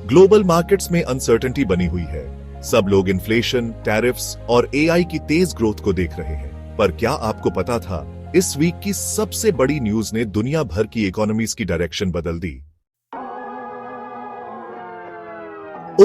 Global markets में uncertainty बनी हुई है। सब लोग इन्फ्लेशन, टैरिफ्स और एआई की तेज ग्रोथ को देख रहे हैं। पर क्या आपको पता था, इस वीक की सबसे बड़ी न्यूज ने दुनिया भर की इकोनॉमीज की डायरेक्शन बदल दी।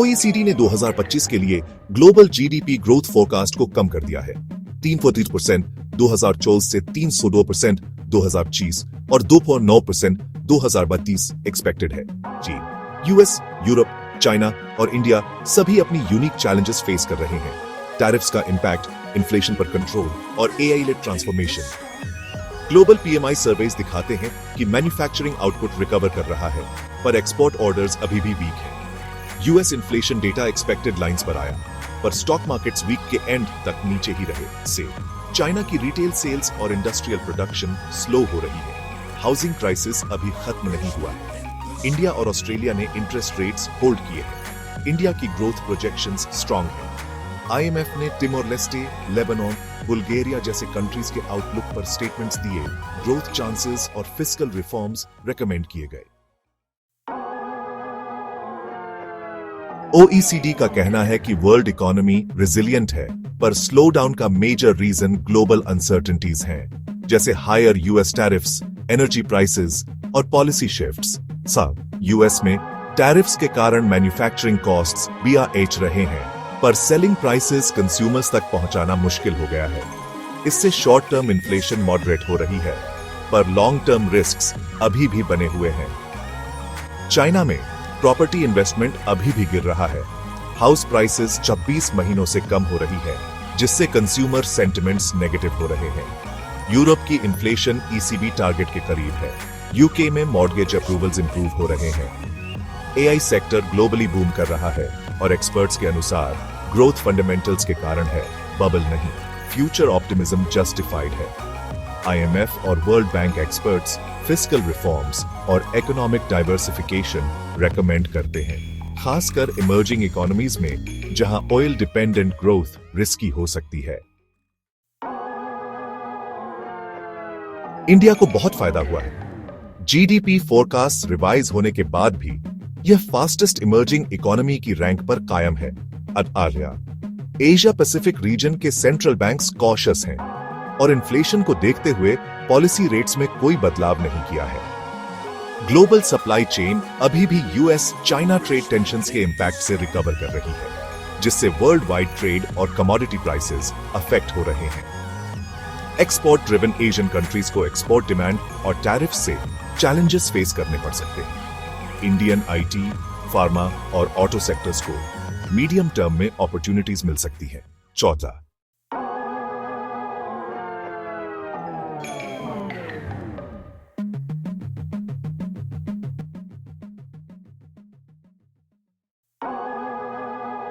ओईसीडी ने 2025 के लिए ग्लोबल जीडीपी ग्रोथ फोरकास्ट को कम कर दिया है। 3.3% 2024 से 302% 2025 और 2.9% 2032 एक्सपेक्टेड है। चीन, यूएस, यूरोप, चाइना और इंडिया सभी अपनी यूनिक चैलेंजेस फेस कर रहे हैं। टैरिफ्स का इंपैक्ट, इन्फ्लेशन पर कंट्रोल और AI led transformation. Global PMI surveys दिखाते हैं कि मैन्युफैक्चरिंग आउटपुट रिकवर कर रहा है, पर एक्सपोर्ट ऑर्डर्स अभी भी वीक हैं। US inflation data expected lines पर आया, पर स्टॉक मार्केट्स वीक के एंड तक नीचे ही रहे। से चाइना की रिटेल सेल्स और इंडस्ट्रियल प्रोडक्शन स्लो हो रही है। हाउसिंग क्राइसिस अभी खत्म नहीं हुआ है। इंडिया और ऑस्ट्रेलिया ने इंटरेस्ट रेट्स होल्ड किए हैं। इंडिया की ग्रोथ प्रोजेक्शंस स्ट्रांग हैं। आईएमएफ ने टिमोर लेस्टे, लेबनान, बुल्गारिया जैसे कंट्रीज के आउटलुक पर स्टेटमेंट्स दिए। ग्रोथ चांसेस और फिस्कल रिफॉर्म्स रेकमेंड किए गए। ओईसीडी का कहना है कि वर्ल्ड इकोनॉमी रिजिलियंट है, पर स्लो डाउन का मेजर रीजन ग्लोबल अनसर्टेनिटीज हैं, जैसे higher US tariffs, energy prices और पॉलिसी शिफ्ट्स। यूएस में टैरिफ्स के कारण मैन्युफैक्चरिंग कॉस्ट्स BRH रहे हैं, पर सेलिंग प्राइसेस कंज्यूमर्स तक पहुंचाना मुश्किल हो गया है। इससे शॉर्ट टर्म इन्फ्लेशन मॉडरेट हो रही है, पर लॉन्ग टर्म रिस्क्स अभी भी बने हुए हैं। चाइना में प्रॉपर्टी इन्वेस्टमेंट अभी भी गिर रहा है। हाउस प्राइसेस 26 महीनों से कम हो रही है, जिससे कंज्यूमर सेंटिमेंट्स नेगेटिव हो रहे हैं। यूरोप की इन्फ्लेशन ECB टारगेट के करीब है। यूके में मॉर्गेज अप्रूवल्स इंप्रूव हो रहे हैं। एआई सेक्टर ग्लोबली बूम कर रहा है और एक्सपर्ट्स के अनुसार ग्रोथ फंडामेंटल्स के कारण है, बबल नहीं। फ्यूचर ऑप्टिमिज्म जस्टिफाइड है। आईएमएफ और world bank experts fiscal reforms और इकोनॉमिक डाइवर्सिफिकेशन रेकमेंड करते हैं, खासकर इमर्जिंग इकोनॉमीज में जहां ऑयल डिपेंडेंट ग्रोथ रिस्की हो सकती है। इंडिया को बहुत फायदा हुआ है। जीडीपी फोरकास्ट रिवाइज होने के बाद भी यह फास्टेस्ट इमर्जिंग इकोनॉमी की रैंक पर कायम है। एशिया पैसिफिक रीजन के सेंट्रल बैंक्स कॉशियस हैं और इन्फ्लेशन को देखते हुए पॉलिसी रेट्स में कोई बदलाव नहीं किया है। ग्लोबल सप्लाई चेन अभी भी यूएस चाइना ट्रेड टेंशंस के इंपैक्ट से रिकवर कर रही है, जिससे वर्ल्ड वाइड ट्रेड और कमोडिटी प्राइसेस अफेक्ट हो रहे हैं। एक्सपोर्ट ड्रिवन एशियन कंट्रीज को एक्सपोर्ट डिमांड और टैरिफ से चैलेंजेस फेस करने पड़ सकते हैं। इंडियन आईटी, फार्मा और ऑटो सेक्टर्स को मीडियम टर्म में अपॉर्चुनिटीज मिल सकती है। 14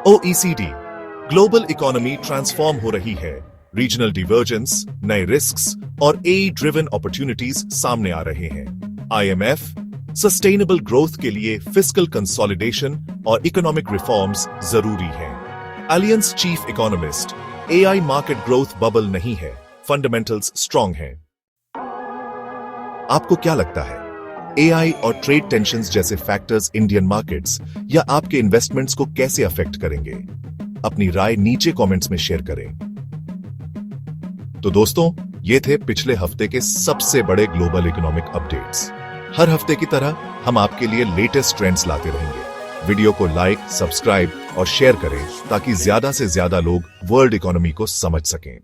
ओईसीडी ग्लोबल इकोनॉमी ट्रांसफॉर्म हो रही है। रीजनल डिवर्जेंस, नए रिस्क्स और एआई ड्रिवन अपॉर्चुनिटीज सामने आ रहे हैं। आईएमएफ सस्टेनेबल ग्रोथ के लिए फिस्कल कंसोलिडेशन और इकोनॉमिक रिफॉर्म्स जरूरी हैं। Allianz chief economist, AI market growth bubble नहीं है, फंडामेंटल्स स्ट्रांग हैं। आपको क्या लगता है, एआई और ट्रेड टेंशंस जैसे फैक्टर्स इंडियन मार्केट्स या आपके इन्वेस्टमेंट्स को कैसे अफेक्ट करेंगे? अपनी राय नीचे कमेंट्स में शेयर करें। तो दोस्तों, ये थे पिछले हफ्ते के सबसे बड़े ग्लोबल इकोनॉमिक अपडेट्स। हर हफ्ते की तरह हम आपके लिए लेटेस्ट ट्रेंड्स लाते रहेंगे। वीडियो को लाइक, सब्सक्राइब और शेयर करें ताकि ज्यादा से ज्यादा लोग वर्ल्ड इकोनॉमी को समझ सकें।